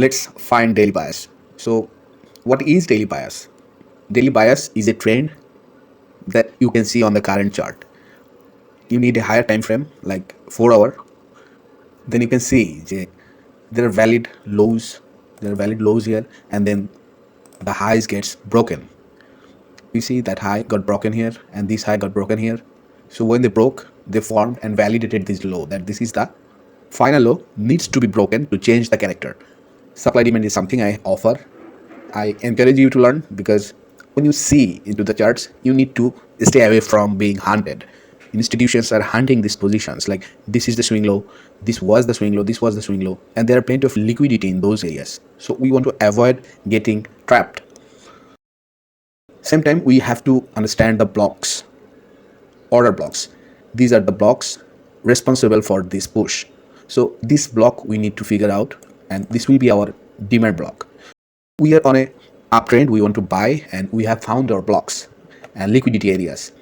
Let's find daily bias. So what is daily bias? Daily bias is a trend that you can see on the current chart. You need a higher time frame like 4 hour. Then you can see there are valid lows. There are valid lows here, and then the highs gets broken. You see that high got broken here, and this high got broken here. So when they broke, they formed and validated this low, that this is the final low, needs to be broken to change the character. Supply demand is something I offer. I encourage you to learn, because when you see into the charts, you need to stay away from being hunted. Institutions are hunting these positions, like this is the swing low, this was the swing low, this was the swing low, and there are plenty of liquidity in those areas. So we want to avoid getting trapped. Same time, we have to understand the blocks, order blocks. These are the blocks responsible for this push. So this block we need to figure out, and this will be our demand block. We are on a uptrend, we want to buy, and we have found our blocks and liquidity areas.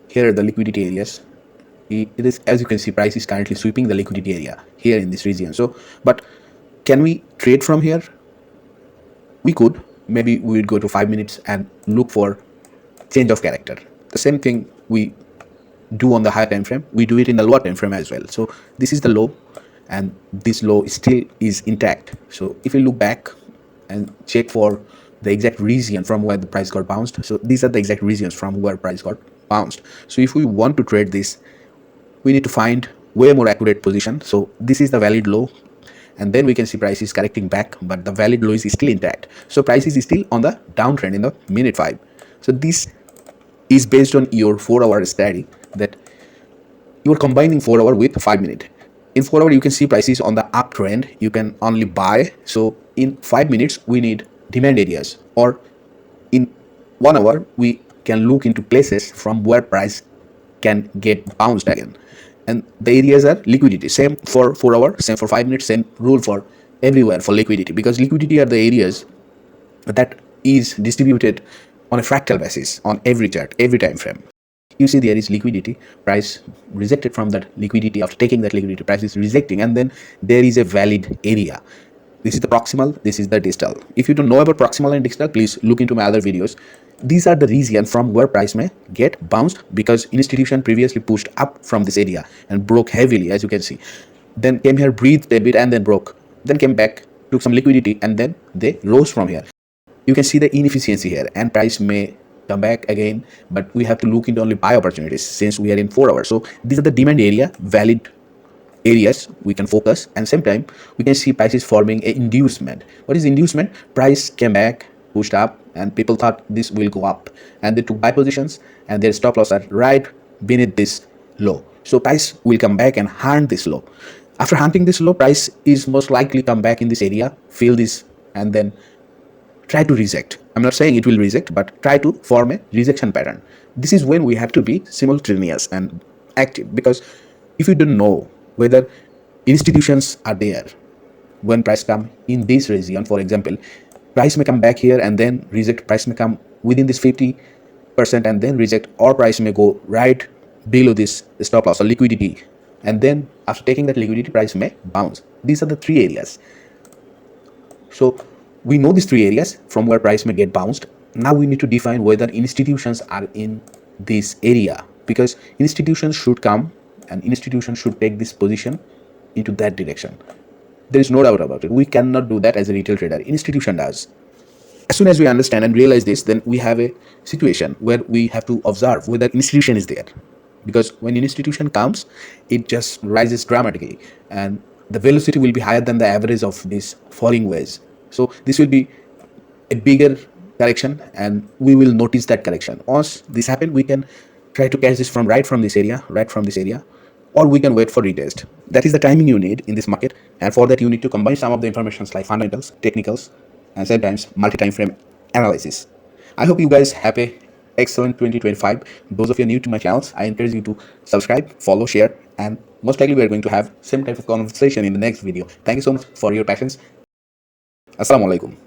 Here are the liquidity areas. It is, as you can see, price is currently sweeping the liquidity area here in this region. So, but can we trade from here? We could. Maybe we would go to 5 minutes and look for change of character. The same thing we do on the higher time frame, we do it in the lower time frame as well. So this is the low, and this low still is intact. So if you look back and check for the exact region from where the price got bounced, so these are the exact regions from where price got bounced. So if we want to trade this, we need to find way more accurate position. So this is the valid low, and then we can see price is correcting back, but the valid low is still intact. So price is still on the downtrend in the minute 5. So this is based on your 4-hour strategy, that you are combining 4-hour with 5 minute. In 4-hour, you can see prices on the uptrend, you can only buy. So in 5 minutes, we need demand areas, or in 1 hour, we can look into places from where price can get bounced again. And the areas are liquidity. Same for 4-hour, same for 5 minutes, same rule for everywhere for liquidity, because liquidity are the areas that is distributed on a fractal basis on every chart, every time frame. You see there is liquidity, price rejected from that liquidity. After taking that liquidity, price is rejecting, and then there is a valid area. This is the proximal, this is the distal. If you don't know about proximal and distal, please look into my other videos. These are the region from where price may get bounced, because institution previously pushed up from this area and broke heavily, as you can see. Then came here, breathed a bit, and then broke. Then came back, took some liquidity, and then they rose from here. You can see the inefficiency here, and price may come back again, but we have to look into only buy opportunities since we are in 4 hours. So these are the demand area, valid areas we can focus, and same time we can see prices forming a inducement. What is inducement? Price came back, pushed up, and people thought this will go up, and they took buy positions, and their stop loss are right beneath this low. So price will come back and hunt this low. After hunting this low, price is most likely come back in this area, feel this, and then try to reject. I'm not saying it will reject, but try to form a rejection pattern. This is when we have to be simultaneous and active, because if you don't know whether institutions are there when price come in this region, for example, price may come back here and then reject, price may come within this 50% and then reject, or price may go right below this stop loss or liquidity, and then after taking that liquidity, price may bounce. These are the 3 areas. So we know these 3 areas from where price may get bounced. Now we need to define whether institutions are in this area, because institutions should come and institutions should take this position into that direction. There is no doubt about it. We cannot do that as a retail trader. Institution does. As soon as we understand and realize this, then we have a situation where we have to observe whether institution is there, because when institution comes, it just rises dramatically, and the velocity will be higher than the average of this falling waves. So this will be a bigger correction, and we will notice that correction. Once this happens, we can try to catch this from this area, or we can wait for retest. That is the timing you need in this market, and for that you need to combine some of the informations like fundamentals, technicals, and sometimes multi-time frame analysis. I hope you guys have a excellent 2025. Those of you new to my channels, I encourage you to subscribe, follow, share, and most likely we are going to have same type of conversation in the next video. Thank you so much for your patience. Assalamu alaikum.